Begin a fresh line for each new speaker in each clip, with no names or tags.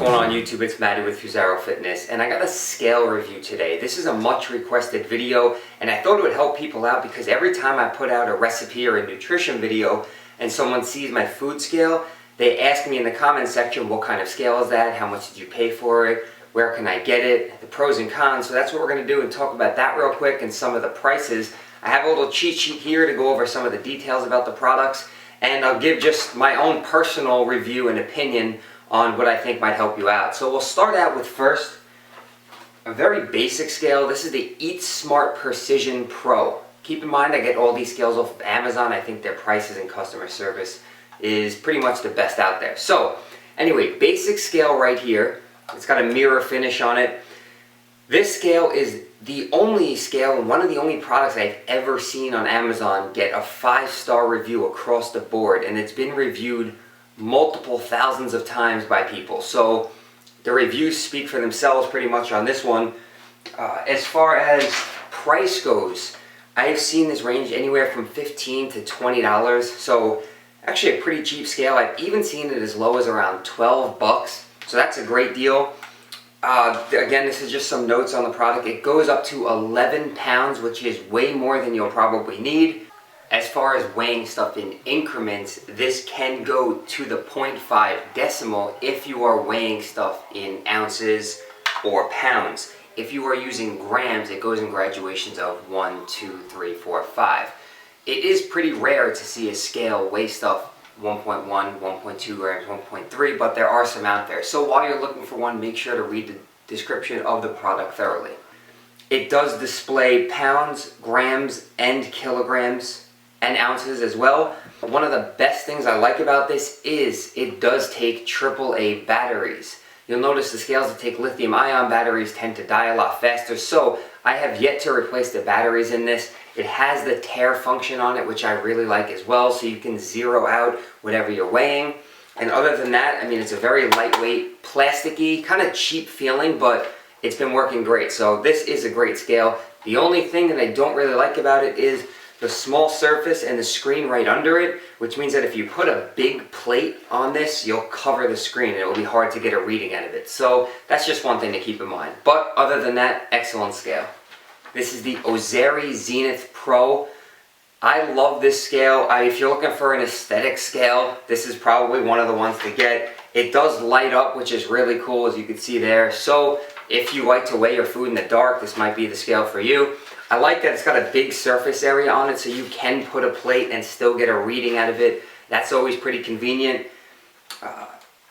going on YouTube? It's Matty with FusaroFitness, and I got a scale review today. This is a much requested video, and I thought it would help people out because every time I put out a recipe or a nutrition video and someone sees my food scale, they ask me in the comment section, what kind of scale is that? How much did you pay for it? Where can I get it? The pros and cons. So that's what we're going to do and talk about that real quick and some of the prices. I have a little cheat sheet here to go over some of the details about the products, and I'll give just my own personal review and opinion on what I think might help you out. So we'll start out with first a very basic scale. This is the Eatsmart Precision Pro. Keep in mind I get all these scales off of Amazon. I think their prices and customer service is pretty much the best out there. So anyway, basic scale right here. It's got a mirror finish on it. This scale is the only scale and one of the only products I've ever seen on Amazon get a 5-star review across the board, and it's been reviewed multiple thousands of times by people. So the reviews speak for themselves pretty much on this one. As far as price goes, I've seen this range anywhere from $15 to $20. So actually a pretty cheap scale. I've even seen it as low as around 12 bucks. So that's a great deal. Again, this is just some notes on the product. It goes up to 11 pounds, which is way more than you'll probably need. As far as weighing stuff in increments, this can go to the 0.5 decimal if you are weighing stuff in ounces or pounds. If you are using grams, it goes in graduations of 1, 2, 3, 4, 5. It is pretty rare to see a scale weigh stuff 1.1, 1.2 grams, 1.3, but there are some out there. So while you're looking for one, make sure to read the description of the product thoroughly. It does display pounds, grams, and kilograms, and ounces as well. One of the best things I like about this is it does take AAA batteries. You'll notice the scales that take lithium ion batteries tend to die a lot faster, so I have yet to replace the batteries in this. It has the tare function on it, which I really like as well, so you can zero out whatever you're weighing. And other than that, I mean, it's a very lightweight, plasticky, kind of cheap feeling, but it's been working great. So this is a great scale. The only thing that I don't really like about it is the small surface and the screen right under it, which means that if you put a big plate on this, you'll cover the screen and it will be hard to get a reading out of it. So that's just one thing to keep in mind. But other than that, excellent scale. This is the Ozeri Zenith Pro. I love this scale. If you're looking for an aesthetic scale, this is probably one of the ones to get. It does light up, which is really cool, as you can see there. So if you like to weigh your food in the dark, this might be the scale for you. I like that it's got a big surface area on it, so you can put a plate and still get a reading out of it. That's always pretty convenient.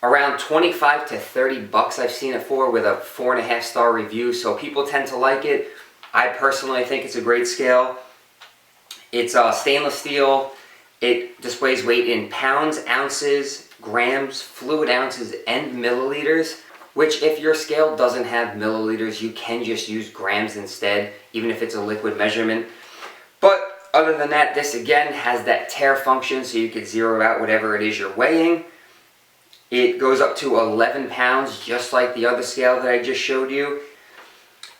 Around 25 to 30 bucks I've seen it for, with a 4.5-star review, so people tend to like it. I personally think it's a great scale. It's stainless steel. It displays weight in pounds, ounces, grams, fluid ounces, and milliliters, which if your scale doesn't have milliliters, you can just use grams instead, even if it's a liquid measurement. But other than that, this again has that tare function, so you can zero out whatever it is you're weighing. It goes up to 11 pounds, just like the other scale that I just showed you.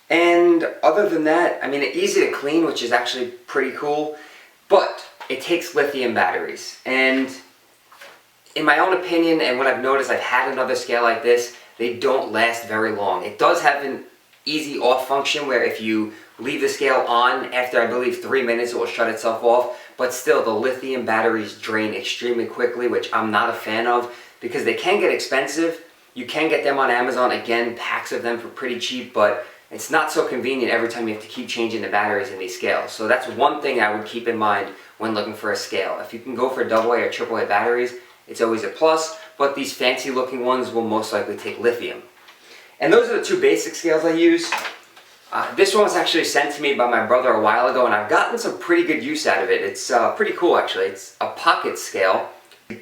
And other than that, I mean, it's easy to clean, which is actually pretty cool, but it takes lithium batteries. And in my own opinion, and what I've noticed, I've had another scale like this, they don't last very long. It does have an easy off function where if you leave the scale on, after I believe 3 minutes, it will shut itself off. But still, the lithium batteries drain extremely quickly, which I'm not a fan of because they can get expensive. You can get them on Amazon, again, packs of them for pretty cheap, but it's not so convenient every time you have to keep changing the batteries in these scales. So that's one thing I would keep in mind when looking for a scale. If you can go for AA or AAA batteries, it's always a plus, but these fancy looking ones will most likely take lithium. And those are the two basic scales I use. This one was actually sent to me by my brother a while ago, and I've gotten some pretty good use out of it. It's pretty cool actually. It's a pocket scale.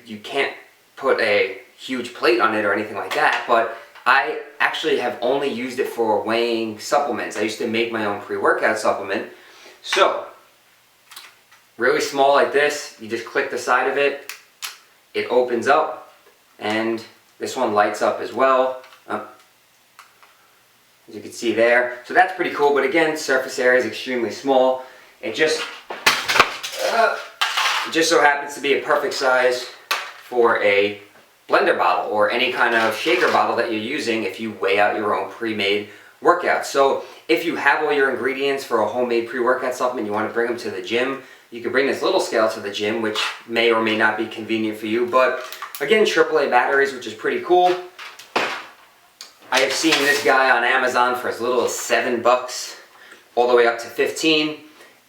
You can't put a huge plate on it or anything like that, but I actually have only used it for weighing supplements. I used to make my own pre-workout supplement. So, really small like this, you just click the side of it, it opens up, and this one lights up as well, as you can see there. So that's pretty cool, but again, surface area is extremely small. It just so happens to be a perfect size for a blender bottle or any kind of shaker bottle that you're using if you weigh out your own pre-made workout. So if you have all your ingredients for a homemade pre-workout supplement, you want to bring them to the gym, you can bring this little scale to the gym, which may or may not be convenient for you. But again, AAA batteries, which is pretty cool. I have seen this guy on Amazon for as little as $7, all the way up to 15,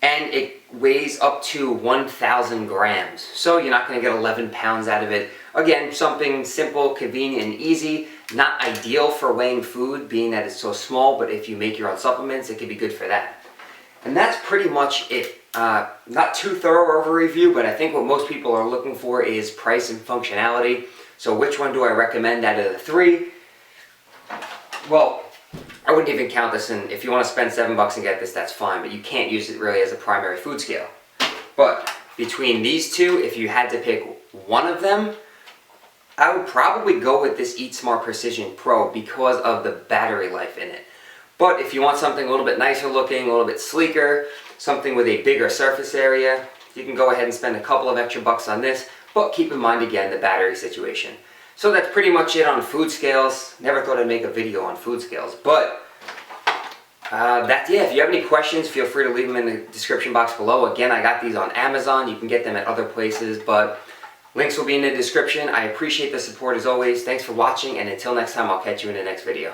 and it weighs up to 1,000 grams. So you're not going to get 11 pounds out of it. Again, something simple, convenient, and easy. Not ideal for weighing food, being that it's so small, but if you make your own supplements, it can be good for that. And that's pretty much it. Not too thorough of a review, but I think what most people are looking for is price and functionality. So which one do I recommend out of the three? Well, I wouldn't even count this in. If you want to spend $7 and get this, that's fine, but you can't use it really as a primary food scale. But between these two, if you had to pick one of them, I would probably go with this Eatsmart Precision Pro because of the battery life in it. But if you want something a little bit nicer looking, a little bit sleeker, something with a bigger surface area, you can go ahead and spend a couple of extra bucks on this, but keep in mind again the battery situation. So that's pretty much it on food scales. Never thought I'd make a video on food scales, but that's it. If you have any questions, feel free to leave them in the description box below. Again, I got these on Amazon. You can get them at other places, but links will be in the description. I appreciate the support as always. Thanks for watching, and until next time, I'll catch you in the next video.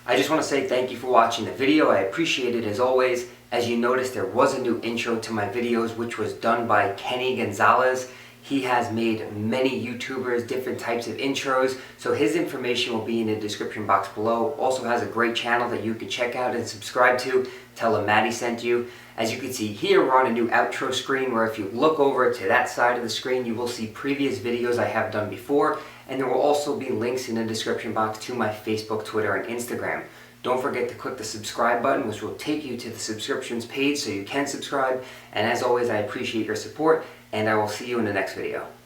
I just want to say thank you for watching the video. I appreciate it as always. As you noticed, there was a new intro to my videos, which was done by Kenny Gonzales. He has made many YouTubers different types of intros, so his information will be in the description box below. Also has a great channel that you can check out and subscribe to. Tell him Matty sent you. As you can see here, we're on a new outro screen where if you look over to that side of the screen, you will see previous videos I have done before, and there will also be links in the description box to my Facebook, Twitter, and Instagram. Don't forget to click the subscribe button, which will take you to the subscriptions page so you can subscribe. And as always, I appreciate your support, and I will see you in the next video.